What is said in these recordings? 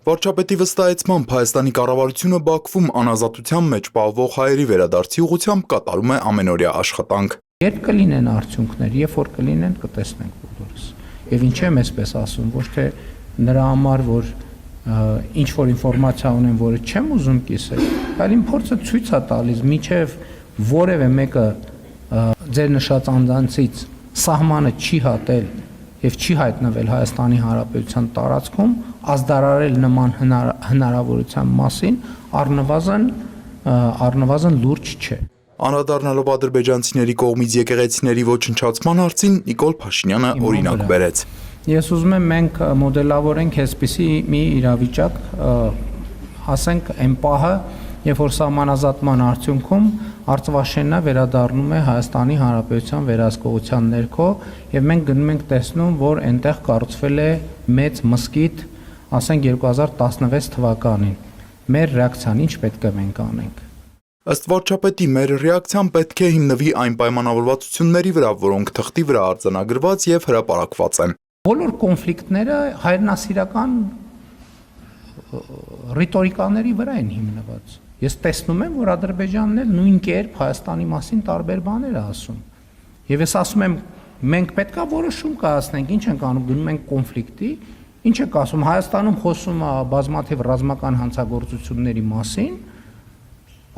Վարչապետի վստահեցմամբ Հայաստանի կառավարությունը Բաքվում անազատության մեջ պահվող հայերի վերադարձի ուղղությամբ կատարում է ամենօրյա աշխատանք։ Երբ կլինեն արդյունքներ, երբ որ կլինեն, կտեսնենք բոլորս։ Եվ ինչ եմ այսպես ասում, ոչ թե նրա համար, որ ինչ որ ինֆորմացիա ունեմ, որը չեմ ուզում կիսել, այլ իմ փորձը ցույց է տալիս, միջև որևէ մեկը ձեր նշած անձանցից սահմանը չի հատել եւ չի հայտնվել Հայաստանի Հանրապետության տարածքում, ազդարարել նման հնարավորության մասին առնվազն լուրջ չէ։ Անդրադառնալով ադրբեջանցիների կողմից եկեղեցիների ոչնչացման հարցին Նիկոլ Փաշինյանը օրինակ բերեց։ Ես ուզում եմ մենք մոդելավորենք այսպիսի մի իրավիճակ, ասենք այն պահը, երբ որ սահմանազատման արդյունքում Արցվաշենը վերադառնում է Հայաստանի Հանրապետության վերահսկողության ներքո եւ մենք գնում ենք տեսնում, որ այնտեղ կառուցվել է մեծ մզկիթ, ասենք 2016 թվականին։ Մեր ռեակցիան ինչ պետք է մենք անենք։ Ըստ վարչապետի մեր ռեակցիան պետք է հիմնվի այն պայմանավորվածությունների վրա, որոնք թղթի վրա արձանագրված եւ հրապարակված են։ Բոլոր կոնֆլիկտները հայրենասիրական ռիտորիկաների վրա են հիմնված։ Ես տեսնում եմ, որ Ադրբեջանն էլ նույն կերպ Հայաստանի մասին տարբեր բաներ է ասում։ Եվ ես ասում եմ, մենք պետքա որոշում կայացնենք, ինչ ենք անում, գնում ենք կոնֆլիկտի, ինչ եք ասում, Հայաստանում խոսում է բազմաթիվ ռազմական հանցագործությունների մասին,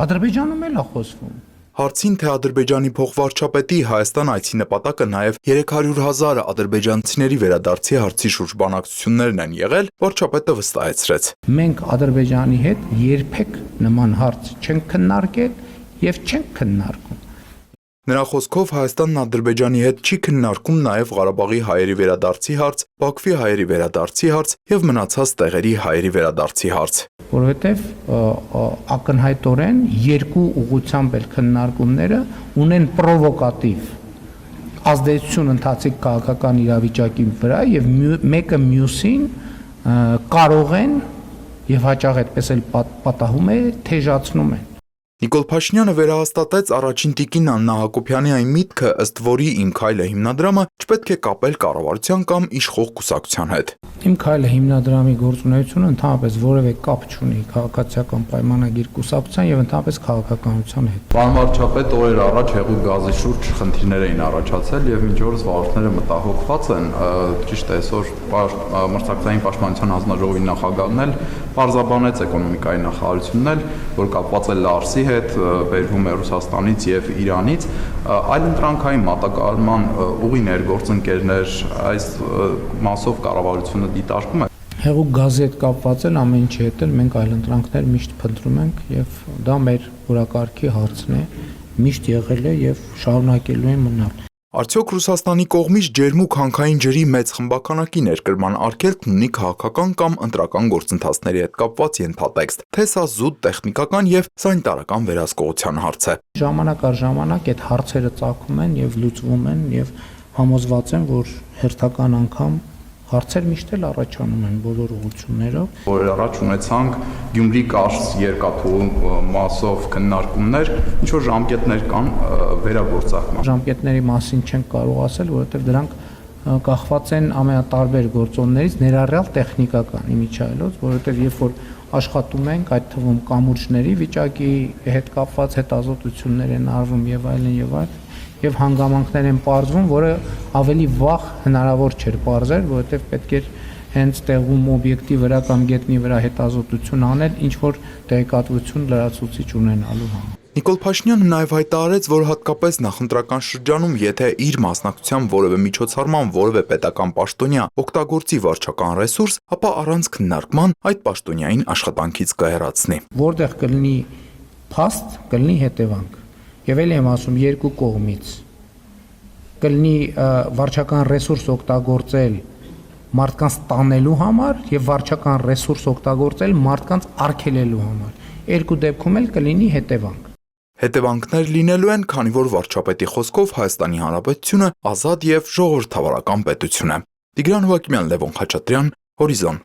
Ադրբեջանում էլ է խոսվում։ Հարցին, թե Ադրբեջանի փոխվարչապետի Հայաստան այցի նպատակը նաև 300,000 ադրբեջանցիների վերադարձի հարցի շուրջ բանակցություններն են եղել, վարչապետը վստահեցրեց։ Մենք Ադրբեջանի հետ երբեք նման հարց չենք քննարկել եւ չենք քննարկում։ Նրա խոսքով Հայաստանն Ադրբեջանի հետ չի քննարկում նաև Ղարաբաղի հայերի վերադարձի հարց, Բաքվի հայերի վերադարձի հարց եւ մնացած տեղերի հայերի վերադարձի հարց։ Որովհետեւ ակնհայտորեն երկու ուղղությամբ էլ քննարկումները ունեն պրովոկատիվ ազդեցություն ընթացիկ քաղաքական իրավիճակի վրա եւ մեկը մյուսին կարող են եւ հաճախ այդպես էլ պատահում է թեժացնում են։ Նիկոլ Փաշինյանը վերահաստատեց առաջին տիկին Աննա Հակոբյանի այն միտքը, ըստ որի Իմ քայլը հիմնադրամը չպետք է կապել կառավարության կամ իշխող կուսակցության հետ։ Իմ քայլը հիմնադրամի գործունեությունը ընդհանրապես որևէ կապ չունի քաղաքացիական պայմանագիր կուսակցության եւ ընդհանրապես քաղաքականության հետ։ Պարոն վարչապետ, օրեր առաջ հեղուկ գազի շուրջ խնդիրներ էին առաջացել եւ մինչ օրս վարորդները մտահոգված են, ճիշտ է, այսօր մրցակցային պաշտպանության հանձնաժողովի նախագահն էլ պարզաբանեց էկոնոմիկայի նախարարությունն էլ, որ կապված է Լարսի հետ, բերվում է Ռուսաստանից եւ Իրանից, այլ ընտրանքային մատակարարման ուղի ներգործընկերներ այս մասով կառավարությունը դիտարկում է։ Հեղուկ գազի հետ կապված էլ ամեն ինչի հետ էլ մենք այլ ընտրանքներ միշտ փնտրում ենք եւ դա մեր օրակարգի հարցն է, միշտ եղել է եւ շարունակելու է մնալ։ Արդյոք Ռուսաստանի կողմից ջերմուկ հանքային ջրի մեծ խմբականակի ներկրման արգելքն ունի քաղաքական կամ ընտրական գործընթացների հետ կապված ենթատեքստ, թե սա զուտ տեխնիկական եւ սանիտարական վերահսկողության հարց է։ Ժամանակ առ ժամանակ այդ հարցերը ծագում են եւ լուծվում են եւ համոզված եմ, որ հերթական անգամ հարցեր միշտ էլ առաջանում են բոլոր ուղղություններով։ Որ առաջ ունեցանք Գյումրի-Կարս երկաթուղու մասով քննարկումներ, ինչ որ ժամկետներ կան վերագործարկման։ Ժամկետների մասին չենք կարող ասել, որովհետև դրանք կախված են ամենատարբեր գործոններից, ներառյալ տեխնիկական իմիջիայլոց, որովհետև երբ որ աշխատում ենք, այդ թվում կամուրջների վիճակի հետ կապված հետազոտություններ են արվում եւ այլն եւ հանգամանքներ են պարզվում, որը ավելի վաղ հնարավոր չէր պարզել, որովհետեւ պետք էր հենց տեղում օբյեկտի վրա կամ գետնի վրա հետազոտություն անել, ինչ որ տեղեկատվություն լրացուցիչ ունենալու համար։ Նիկոլ Փաշինյանը նաև հայտարարեց, որ հատկապես նախընտրական շրջանում, եթե իր մասնակցությամբ որևէ միջոցառման որևէ պետական պաշտոնյա օգտագործի վարչական ռեսուրս, ապա առանց քննարկման այդ պաշտոնյային աշխատանքից կհեռացնի։ Որտեղ կլինի փաստ, կլինի հետևանք։ Եվ էլ եմ ասում երկու կողմից կլինի վարչական ռեսուրս օգտագործել մարդկանց տանելու համար եւ վարչական ռեսուրս օգտագործել մարդկանց արգելելու համար։ Երկու դեպքում էլ կլինի հետևանք։ Հետևանքներ լինելու են, քանի որ վարչապետի խոսքով Հայաստանի Հանրապետությունը ազատ եւ ժողովրդավարական պետություն է։ Տիգրան Հովակիմյան, Լևոն Խաչատրյան, Հորիզոն։